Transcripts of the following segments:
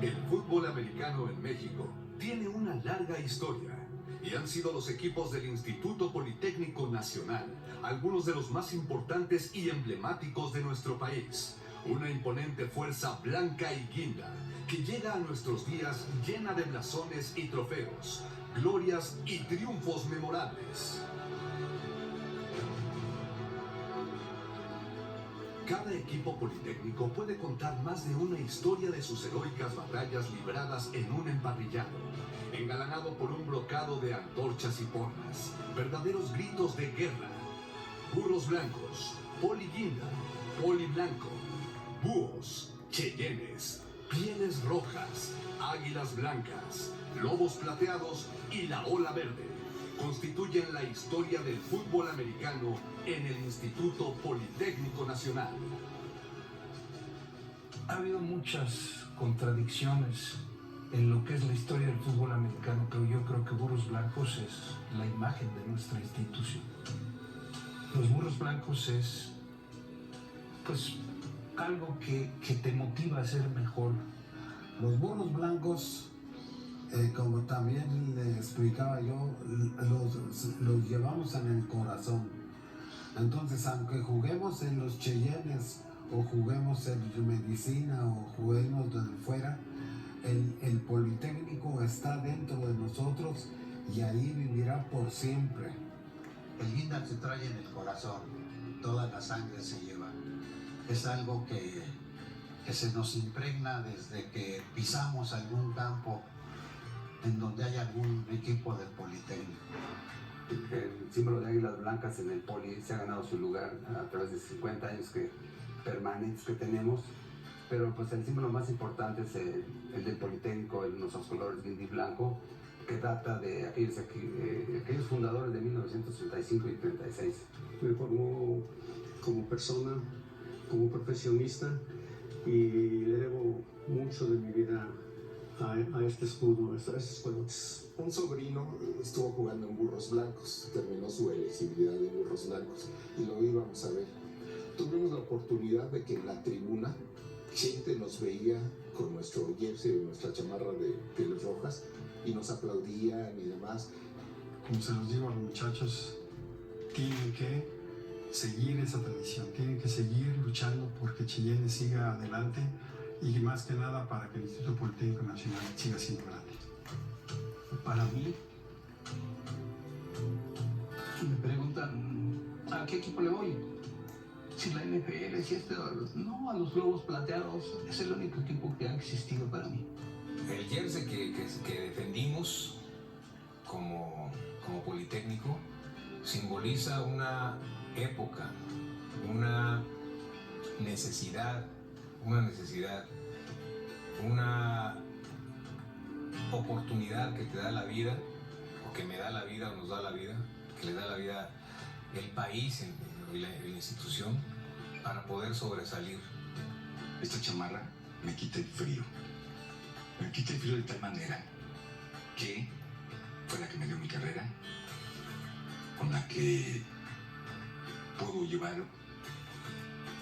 El fútbol americano en México tiene una larga historia y han sido los equipos del Instituto Politécnico Nacional algunos de los más importantes y emblemáticos de nuestro país. Una imponente fuerza blanca y guinda que llega a nuestros días llena de blasones y trofeos, glorias y triunfos memorables. Cada equipo politécnico puede contar más de una historia de sus heroicas batallas libradas en un emparrillado, engalanado por un brocado de antorchas y porras, verdaderos gritos de guerra. Burros blancos, poli guinda, poli blanco, búhos, cheyennes, pieles rojas, águilas blancas, lobos plateados y la ola verde constituyen la historia del fútbol americano en el Instituto Politécnico Nacional. Ha habido muchas contradicciones en lo que es la historia del fútbol americano, pero yo creo que Burros Blancos es la imagen de nuestra institución. Los Burros Blancos es, pues, algo que te motiva a ser mejor. Los Burros Blancos, como también le explicaba yo, los llevamos en el corazón. Entonces, aunque juguemos en los Cheyennes, o juguemos en medicina, o juguemos de fuera, el Politécnico está dentro de nosotros y ahí vivirá por siempre. El guinda se trae en el corazón, toda la sangre se lleva. Es algo que se nos impregna desde que pisamos algún campo en donde hay algún equipo del Politécnico. El símbolo de águilas blancas en el Poli se ha ganado su lugar a través de 50 años permanentes que tenemos, pero pues el símbolo más importante es el del Politécnico, en nuestros colores guinda y blanco, que data de aquellos fundadores de 1935 y 36. Me formó como persona, como profesionista, y le debo mucho de mi vida a este escudo, a estos colores. Un sobrino estuvo jugando en Burros Blancos, terminó su elegibilidad de Burros Blancos y lo íbamos a ver. Tuvimos la oportunidad de que en la tribuna gente nos veía con nuestro jersey, nuestra chamarra de pieles rojas, y nos aplaudían y demás. Como se los digo a los muchachos, tienen que seguir esa tradición, tienen que seguir luchando porque Cheyenne siga adelante y más que nada para que el Instituto Politécnico Nacional siga siendo grande. Para mí, me preguntan, ¿a qué equipo le voy? Si la NFL, si no, a los Globos Plateados, es el único equipo que ha existido para mí. El jersey que defendimos como Politécnico simboliza una época, una necesidad, una oportunidad que te da la vida, o que me da la vida, o nos da la vida, que le da la vida el país y la institución para poder sobresalir. Esta chamarra me quita el frío. Me quita el frío de tal manera que fue la que me dio mi carrera, con la que puedo llevar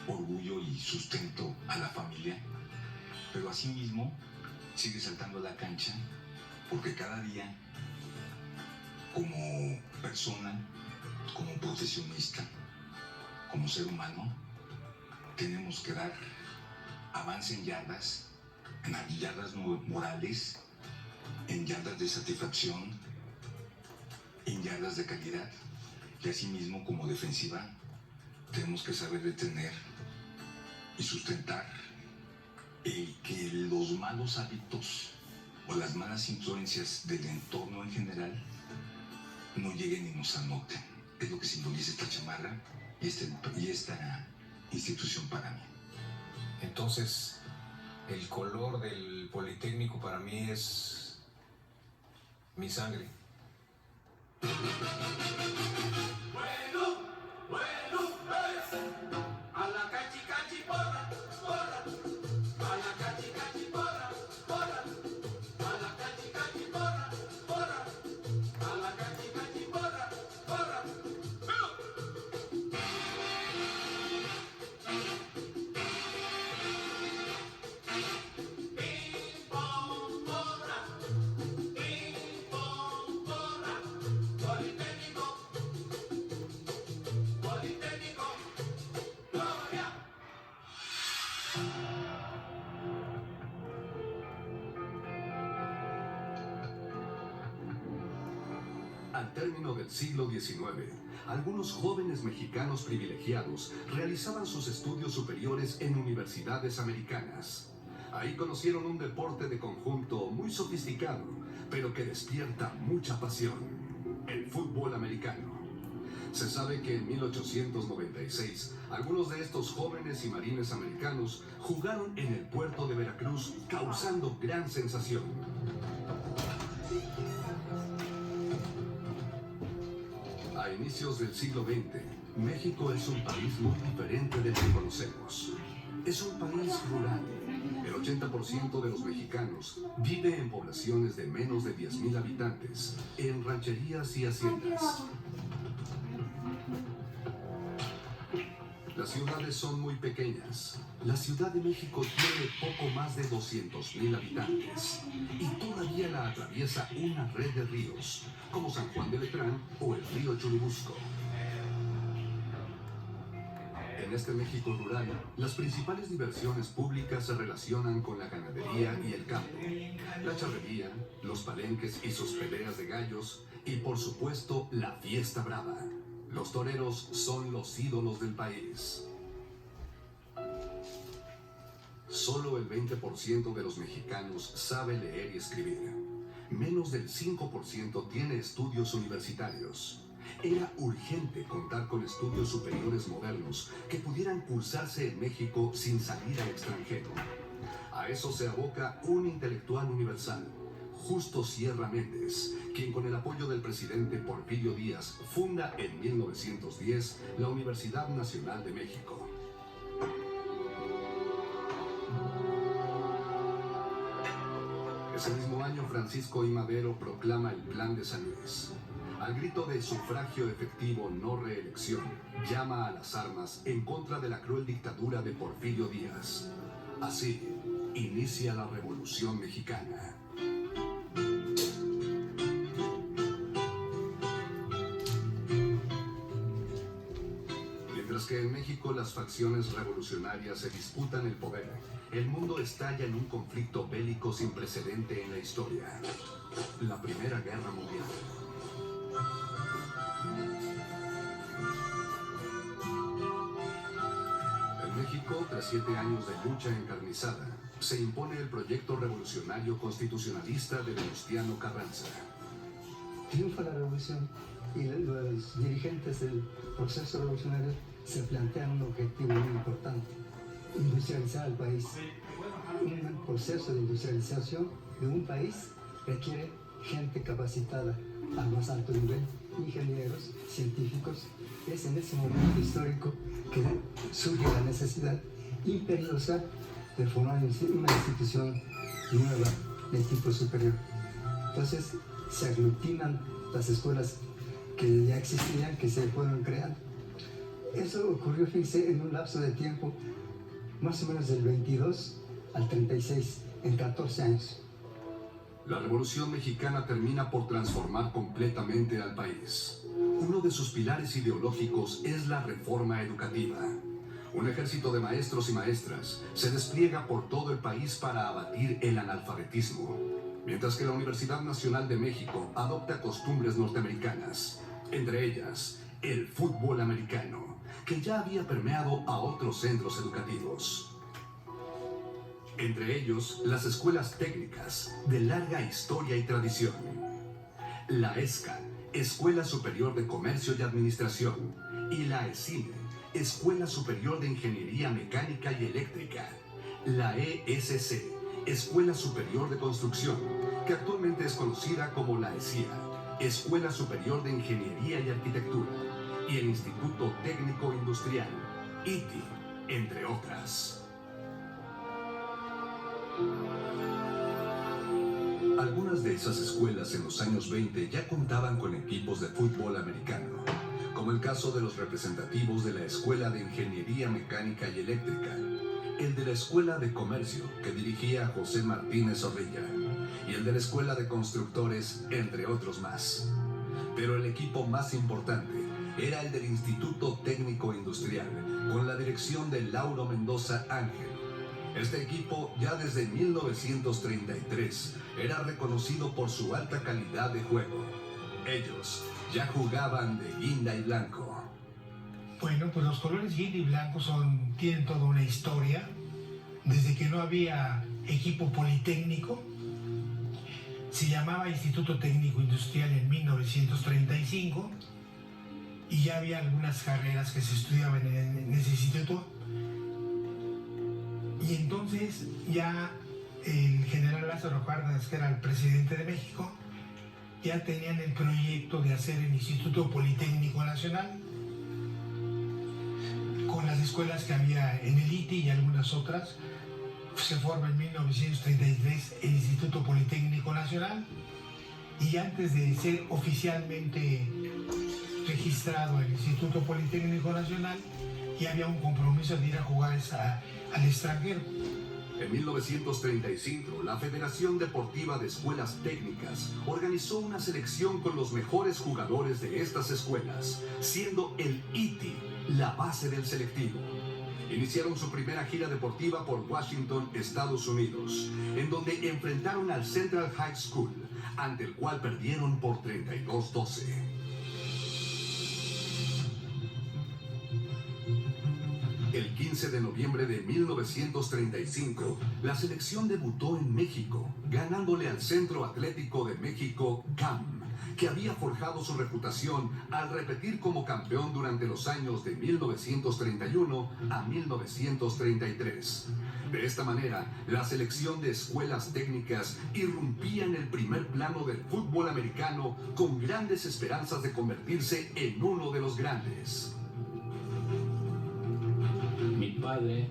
orgullo y sustento a la familia, pero asimismo sigue saltando a la cancha porque cada día, como persona, como profesionista, como ser humano, tenemos que dar avance en yardas morales, en yardas de satisfacción, en yardas de calidad, y asimismo como defensiva tenemos que saber detener y sustentar el que los malos hábitos o las malas influencias del entorno en general no lleguen y nos anoten. Es lo que simboliza esta chamarra y esta institución para mí. Entonces, el color del Politécnico para mí es mi sangre. término del siglo XIX, algunos jóvenes mexicanos privilegiados realizaban sus estudios superiores en universidades americanas. Ahí conocieron un deporte de conjunto muy sofisticado, pero que despierta mucha pasión: el fútbol americano. Se sabe que en 1896, algunos de estos jóvenes y marines americanos jugaron en el puerto de Veracruz, causando gran sensación. A inicios del siglo XX, México es un país muy diferente del que conocemos. Es un país rural. El 80% de los mexicanos vive en poblaciones de menos de 10,000 habitantes, en rancherías y haciendas. Las ciudades son muy pequeñas. La Ciudad de México tiene poco más de 200,000 habitantes y todavía la atraviesa una red de ríos, como San Juan de Letrán o el río Churubusco. En este México rural, las principales diversiones públicas se relacionan con la ganadería y el campo, la charrería, los palenques y sus peleas de gallos y, por supuesto, la fiesta brava. Los toreros son los ídolos del país. Solo el 20% de los mexicanos sabe leer y escribir. Menos del 5% tiene estudios universitarios. Era urgente contar con estudios superiores modernos que pudieran cursarse en México sin salir al extranjero. A eso se aboca un intelectual universal, Justo Sierra Méndez, quien con el apoyo del presidente Porfirio Díaz funda en 1910 la Universidad Nacional de México. Ese mismo año, Francisco I. Madero proclama el Plan de San Luis. Al grito de sufragio efectivo, no reelección, llama a las armas en contra de la cruel dictadura de Porfirio Díaz. Así inicia la Revolución Mexicana. Mientras que en México las facciones revolucionarias se disputan el poder, el mundo estalla en un conflicto bélico sin precedente en la historia: la Primera Guerra Mundial. En México, tras 7 años de lucha encarnizada, se impone el proyecto revolucionario constitucionalista de Venustiano Carranza. Triunfa la revolución y los dirigentes del proceso revolucionario se plantean un objetivo muy importante: industrializar al país. Un proceso de industrialización de un país requiere gente capacitada al más alto nivel, ingenieros, científicos. Es en ese momento histórico que surge la necesidad imperiosa de formar una institución nueva de tipo superior. Entonces se aglutinan las escuelas que ya existían, que se fueron creando. Eso ocurrió, fíjense, en un lapso de tiempo más o menos del 22 al 36, en 14 años. La Revolución Mexicana termina por transformar completamente al país. Uno de sus pilares ideológicos es la reforma educativa. Un ejército de maestros y maestras se despliega por todo el país para abatir el analfabetismo, mientras que la Universidad Nacional de México adopta costumbres norteamericanas, entre ellas el fútbol americano, que ya había permeado a otros centros educativos. Entre ellos, las escuelas técnicas de larga historia y tradición. La ESCA, Escuela Superior de Comercio y Administración, y la ESIME, Escuela Superior de Ingeniería Mecánica y Eléctrica. La ESC, Escuela Superior de Construcción, que actualmente es conocida como la ESIA, Escuela Superior de Ingeniería y Arquitectura, y el Instituto Técnico Industrial, ITI, entre otras. Algunas de esas escuelas en los años 20 ya contaban con equipos de fútbol americano, como el caso de los representativos de la Escuela de Ingeniería Mecánica y Eléctrica, el de la Escuela de Comercio, que dirigía José Martínez Zorrilla, y el de la Escuela de Constructores, entre otros más. Pero el equipo más importante era el del Instituto Técnico Industrial, con la dirección de Lauro Mendoza Ángel. Este equipo, ya desde 1933, era reconocido por su alta calidad de juego. Ellos ya jugaban de guinda y blanco. Bueno, pues los colores guinda y blanco tienen toda una historia. Desde que no había equipo politécnico, se llamaba Instituto Técnico Industrial en 1935 y ya había algunas carreras que se estudiaban en ese instituto. Y entonces ya el general Lázaro Cárdenas, que era el presidente de México, ya tenían el proyecto de hacer el Instituto Politécnico Nacional con las escuelas que había en el ITI y algunas otras. Se forma en 1933 el Instituto Politécnico Nacional y antes de ser oficialmente registrado el Instituto Politécnico Nacional ya había un compromiso de ir a jugar al extranjero. En 1935, la Federación Deportiva de Escuelas Técnicas organizó una selección con los mejores jugadores de estas escuelas, siendo el ITI la base del selectivo. Iniciaron su primera gira deportiva por Washington, Estados Unidos, en donde enfrentaron al Central High School, ante el cual perdieron por 32-12. El 15 de noviembre de 1935, la selección debutó en México, ganándole al Centro Atlético de México, CAM, que había forjado su reputación al repetir como campeón durante los años de 1931 a 1933. De esta manera, la selección de escuelas técnicas irrumpía en el primer plano del fútbol americano con grandes esperanzas de convertirse en uno de los grandes. Mi padre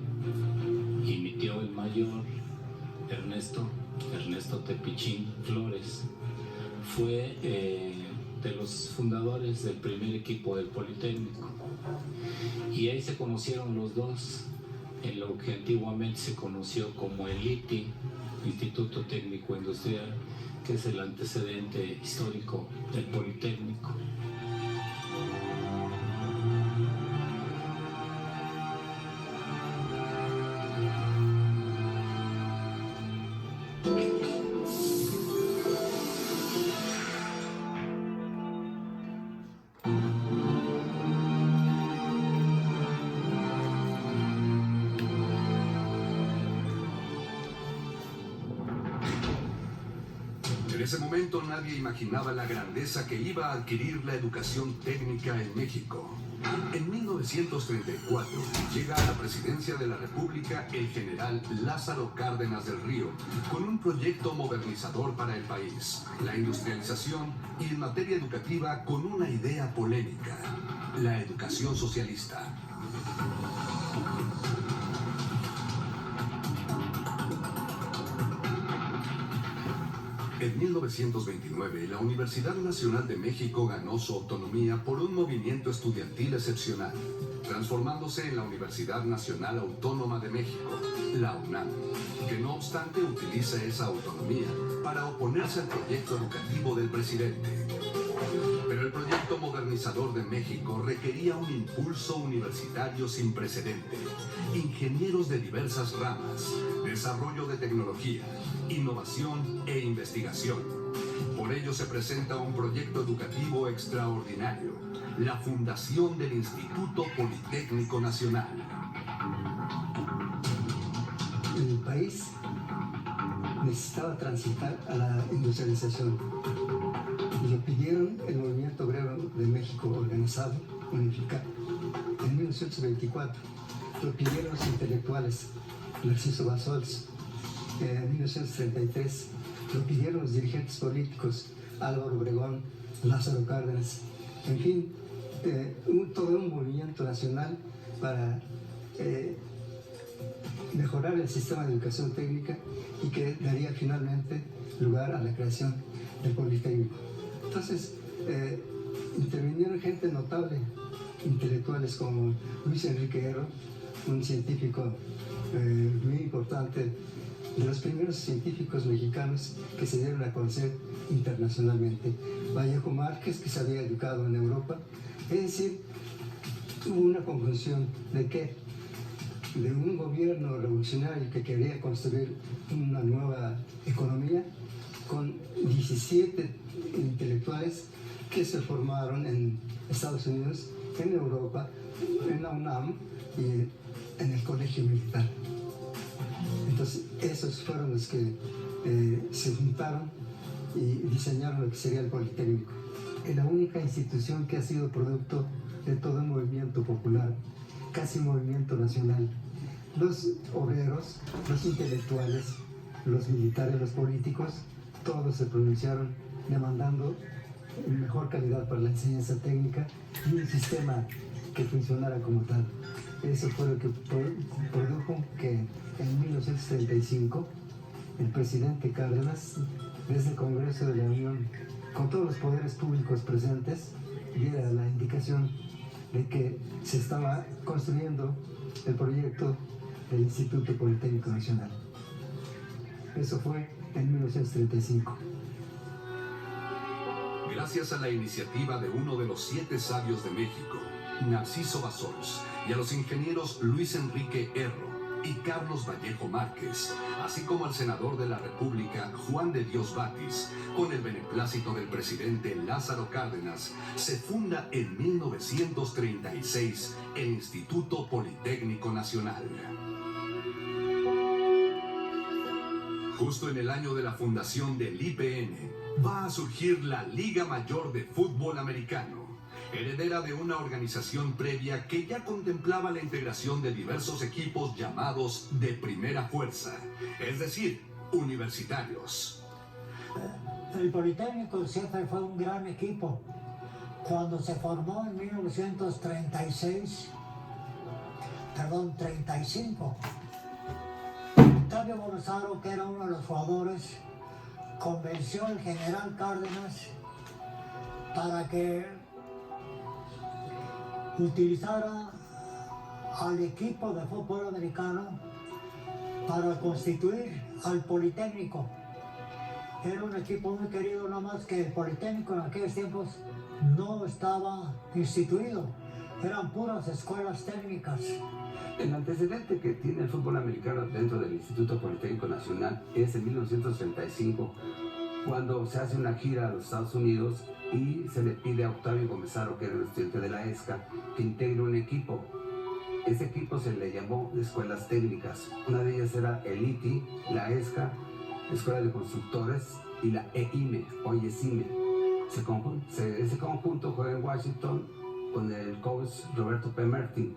y mi tío el mayor, Ernesto Tepichín Flores, fue de los fundadores del primer equipo del Politécnico. Y ahí se conocieron los dos en lo que antiguamente se conoció como el ITI, Instituto Técnico Industrial, que es el antecedente histórico del Politécnico. En ese momento nadie imaginaba la grandeza que iba a adquirir la educación técnica en México. En 1934 llega a la presidencia de la República el general Lázaro Cárdenas del Río con un proyecto modernizador para el país, la industrialización y en materia educativa con una idea polémica, la educación socialista. En 1929, la Universidad Nacional de México ganó su autonomía por un movimiento estudiantil excepcional, transformándose en la Universidad Nacional Autónoma de México, la UNAM, que no obstante utiliza esa autonomía para oponerse al proyecto educativo del presidente. Pero el proyecto modernizador de México requería un impulso universitario sin precedente, ingenieros de diversas ramas, desarrollo de tecnología, innovación e investigación. Por ello se presenta un proyecto educativo extraordinario, la fundación del Instituto Politécnico Nacional. El país necesitaba transitar a la industrialización. Y lo pidieron el movimiento obrero de México organizado, unificado. En 1924 lo pidieron los intelectuales, Narciso Bassols. En 1933 lo pidieron los dirigentes políticos, Álvaro Obregón, Lázaro Cárdenas. En fin, todo un movimiento nacional para mejorar el sistema de educación técnica y que daría finalmente lugar a la creación del Politécnico. Entonces, intervinieron gente notable, intelectuales como Luis Enrique Herro, un científico muy importante, de los primeros científicos mexicanos que se dieron a conocer internacionalmente. Vallejo Márquez, que se había educado en Europa. Es decir, hubo una conclusión de que de un gobierno revolucionario que quería construir una nueva economía, con 17 intelectuales que se formaron en Estados Unidos, en Europa, en la UNAM y en el Colegio Militar. Entonces, esos fueron los que se juntaron y diseñaron lo que sería el Politécnico. Es la única institución que ha sido producto de todo un movimiento popular, casi un movimiento nacional. Los obreros, los intelectuales, los militares, los políticos, todos se pronunciaron demandando mejor calidad para la enseñanza técnica y un sistema que funcionara como tal. Eso fue lo que produjo que en 1935 el presidente Cárdenas, desde el Congreso de la Unión, con todos los poderes públicos presentes, diera la indicación de que se estaba construyendo el proyecto del Instituto Politécnico Nacional. Eso fue en 1935. Gracias a la iniciativa de uno de los 7 sabios de México, Narciso Bassols, y a los ingenieros Luis Enrique Erro y Carlos Vallejo Márquez, así como al senador de la República, Juan de Dios Batis, con el beneplácito del presidente Lázaro Cárdenas, se funda en 1936 el Instituto Politécnico Nacional. Justo en el año de la fundación del IPN, va a surgir la Liga Mayor de Fútbol Americano, heredera de una organización previa que ya contemplaba la integración de diversos equipos llamados de primera fuerza, es decir, universitarios. El Politécnico siempre fue un gran equipo. Cuando se formó en 1935, Octavio Borosaro, que era uno de los jugadores, convenció al general Cárdenas para que utilizara al equipo de fútbol americano para constituir al Politécnico. Era un equipo muy querido, nada más que el Politécnico en aquellos tiempos no estaba instituido, eran puras escuelas técnicas. El antecedente que tiene el fútbol americano dentro del Instituto Politécnico Nacional es en 1935, cuando se hace una gira a los Estados Unidos y se le pide a Octavio Borosaro, que era el estudiante de la ESCA, que integre un equipo. Ese equipo se le llamó escuelas técnicas. Una de ellas era el ITI, la ESCA, Escuela de Constructores, y la EIME, hoy ESIME. Ese conjunto juega en Washington con el coach Roberto P. Martin.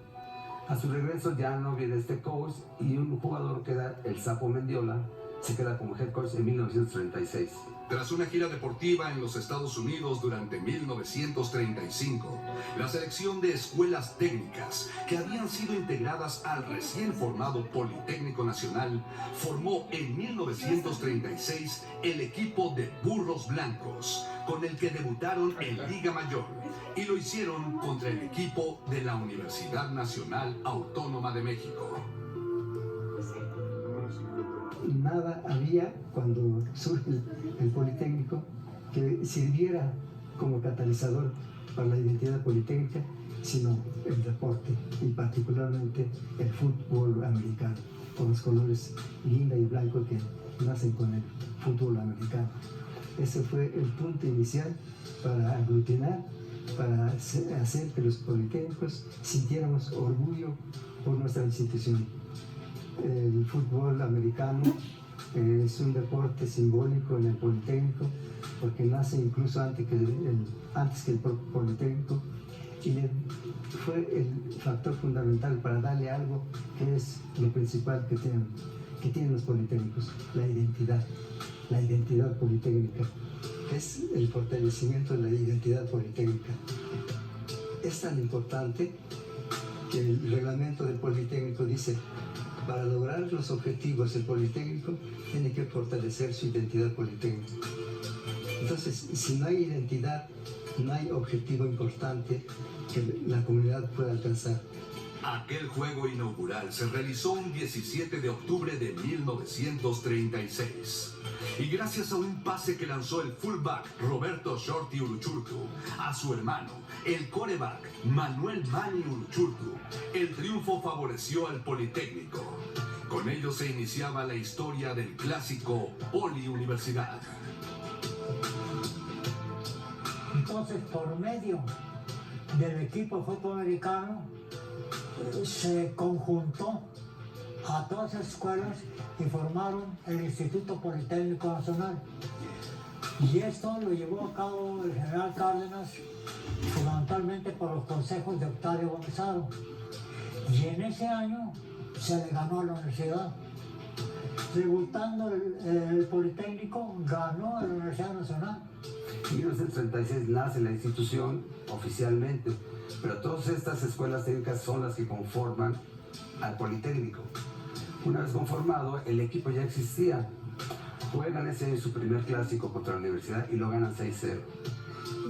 A su regreso ya no viene este coach y un jugador que era el Sapo Mendiola, se queda como head coach en 1936. Tras una gira deportiva en los Estados Unidos durante 1935, la selección de escuelas técnicas que habían sido integradas al recién formado Politécnico Nacional formó en 1936 el equipo de Burros Blancos, con el que debutaron en Liga Mayor, y lo hicieron contra el equipo de la Universidad Nacional Autónoma de México. Nada había cuando surge el Politécnico que sirviera como catalizador para la identidad politécnica, sino el deporte y particularmente el fútbol americano, con los colores guinda y blanco que nacen con el fútbol americano. Ese fue el punto inicial para aglutinar, para hacer que los politécnicos sintiéramos orgullo por nuestra institución. El fútbol americano es un deporte simbólico en el Politécnico porque nace incluso antes que el Politécnico, y fue el factor fundamental para darle algo que es lo principal que tienen los politécnicos, la identidad politécnica. Es el fortalecimiento de la identidad politécnica. Es tan importante que el reglamento del Politécnico dice: para lograr los objetivos del Politécnico tiene que fortalecer su identidad politécnica. Entonces, si no hay identidad, no hay objetivo importante que la comunidad pueda alcanzar. Aquel juego inaugural se realizó un 17 de octubre de 1936. Y gracias a un pase que lanzó el fullback Roberto Shorty Uruchurtu a su hermano, el quarterback Manuel Manny Uruchurtu, el triunfo favoreció al Politécnico. Con ello se iniciaba la historia del clásico Poli Universidad. Entonces, por medio del equipo de fútbol americano, se conjuntó a todas las escuelas y formaron el Instituto Politécnico Nacional. Y esto lo llevó a cabo el general Cárdenas, fundamentalmente por los consejos de Octavio Gómez Haro. Y en ese año se le ganó a la universidad. Debutando el Politécnico, ganó a la Universidad Nacional. En 1936 nace la institución oficialmente, pero todas estas escuelas técnicas son las que conforman al Politécnico. Una vez conformado, el equipo ya existía. Juegan ese año su primer clásico contra la universidad y lo ganan 6-0.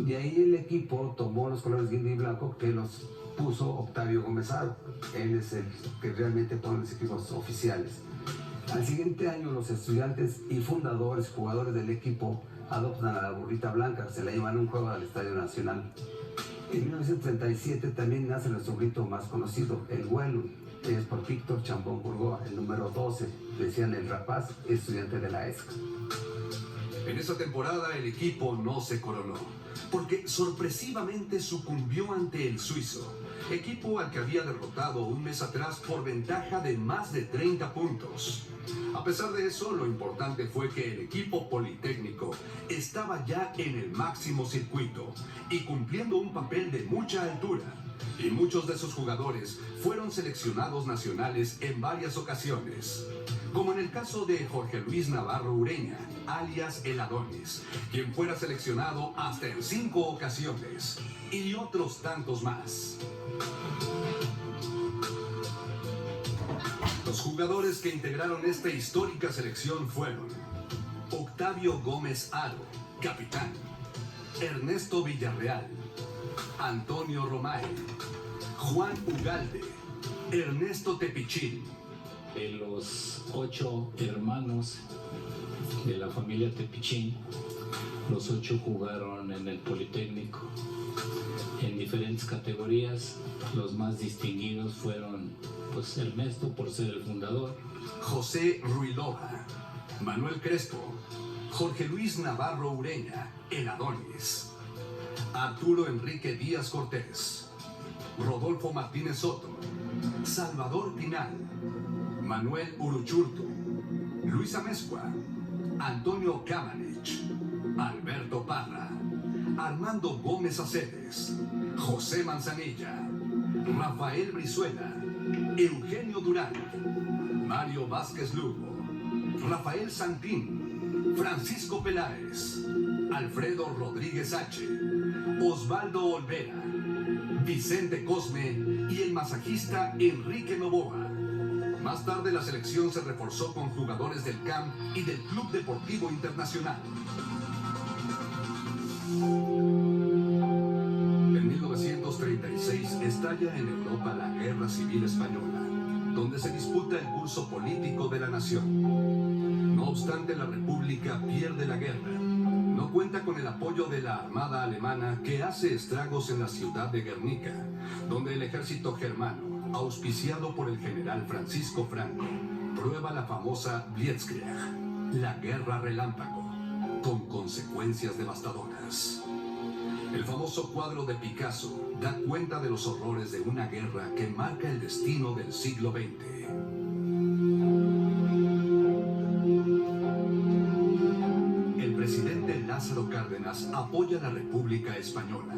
De ahí el equipo tomó los colores guinda y blanco que los puso Octavio Gómez Haro. Él es el que realmente pone los equipos oficiales. Al siguiente año, los estudiantes y fundadores, jugadores del equipo, adoptan a la burrita blanca, se la llevan a un juego al Estadio Nacional. En 1937 también nace nuestro grito más conocido, el vuelo, que es por Víctor Chambón Burgoa, el número 12, decían el rapaz, estudiante de la ESCA. En esa temporada el equipo no se coronó, porque sorpresivamente sucumbió ante el suizo, equipo al que había derrotado un mes atrás por ventaja de más de 30 puntos. A pesar de eso, lo importante fue que el equipo politécnico estaba ya en el máximo circuito y cumpliendo un papel de mucha altura. Y muchos de sus jugadores fueron seleccionados nacionales en varias ocasiones, como en el caso de Jorge Luis Navarro Ureña, alias El Adonis, quien fuera seleccionado hasta en 5 ocasiones, y otros tantos más. Los jugadores que integraron esta histórica selección fueron Octavio Gómez Haro, capitán, Ernesto Villarreal, Antonio Romay, Juan Ugalde, Ernesto Tepichín. De los 8 hermanos de la familia Tepichín, los 8 jugaron en el Politécnico en diferentes categorías. Los más distinguidos fueron pues Ernesto, por ser el fundador, José Ruilova, Manuel Crespo, Jorge Luis Navarro Ureña, El Adonis, Arturo Enrique Díaz Cortés, Rodolfo Martínez Soto, Salvador Pinal, Manuel Uruchurtu, Luis Amezcua, Antonio Kamanich, Alberto Parra, Armando Gómez Aceves, José Manzanilla, Rafael Brizuela, Eugenio Durán, Mario Vázquez Lugo, Rafael Santín, Francisco Peláez, Alfredo Rodríguez H, Osvaldo Olvera, Vicente Cosme y el masajista Enrique Novoa. Más tarde la selección se reforzó con jugadores del CAM y del Club Deportivo Internacional. En 1936 estalla en Europa la Guerra Civil Española, donde se disputa el curso político de la nación. No obstante, la República pierde la guerra. No cuenta con el apoyo de la Armada Alemana, que hace estragos en la ciudad de Guernica, donde el ejército germano, auspiciado por el general Francisco Franco, prueba la famosa Blitzkrieg, la guerra relámpago, con consecuencias devastadoras. El famoso cuadro de Picasso da cuenta de los horrores de una guerra que marca el destino del siglo XX. El presidente Lázaro Cárdenas apoya a la República Española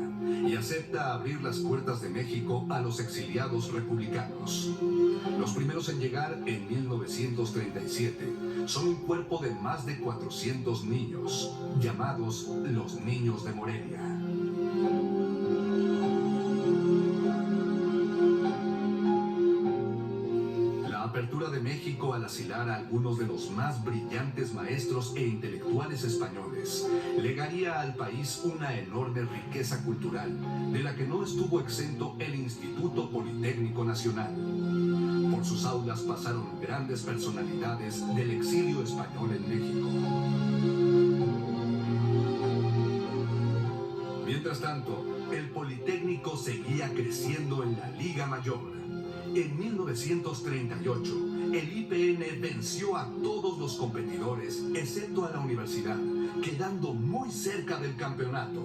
y acepta abrir las puertas de México a los exiliados republicanos. Los primeros en llegar en 1937 son un cuerpo de más de 400 niños, llamados los Niños de Morelia. La apertura de México al asilar a algunos de los más brillantes maestros e intelectuales españoles legaría al país una enorme riqueza cultural, de la que no estuvo exento el Instituto Politécnico Nacional. Por sus aulas pasaron grandes personalidades del exilio español en México. Mientras tanto, el Politécnico seguía creciendo en la Liga Mayor. En 1938, el IPN venció a todos los competidores, excepto a la universidad, quedando muy cerca del campeonato.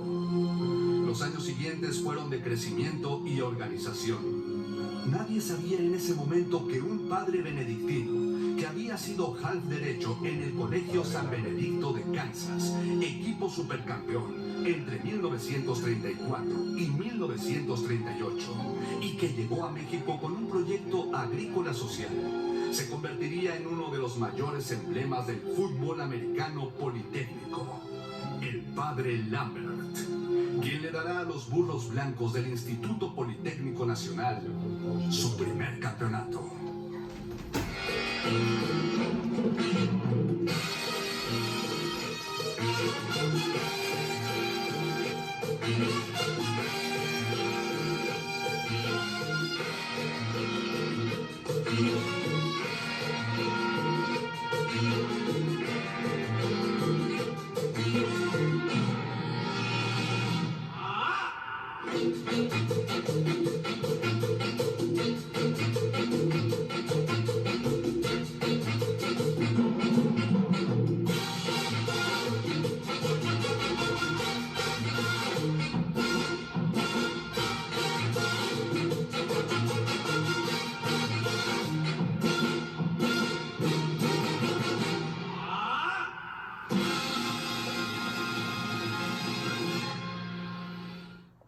Los años siguientes fueron de crecimiento y organización. Nadie sabía en ese momento que un padre benedictino, que había sido half derecho en el Colegio San Benedicto de Kansas, equipo supercampeón entre 1934 y 1938, y que llegó a México con un proyecto agrícola social, se convertiría en uno de los mayores emblemas del fútbol americano politécnico, el padre Lambert, quien le dará a los Burros Blancos del Instituto Politécnico Nacional su primer campeonato.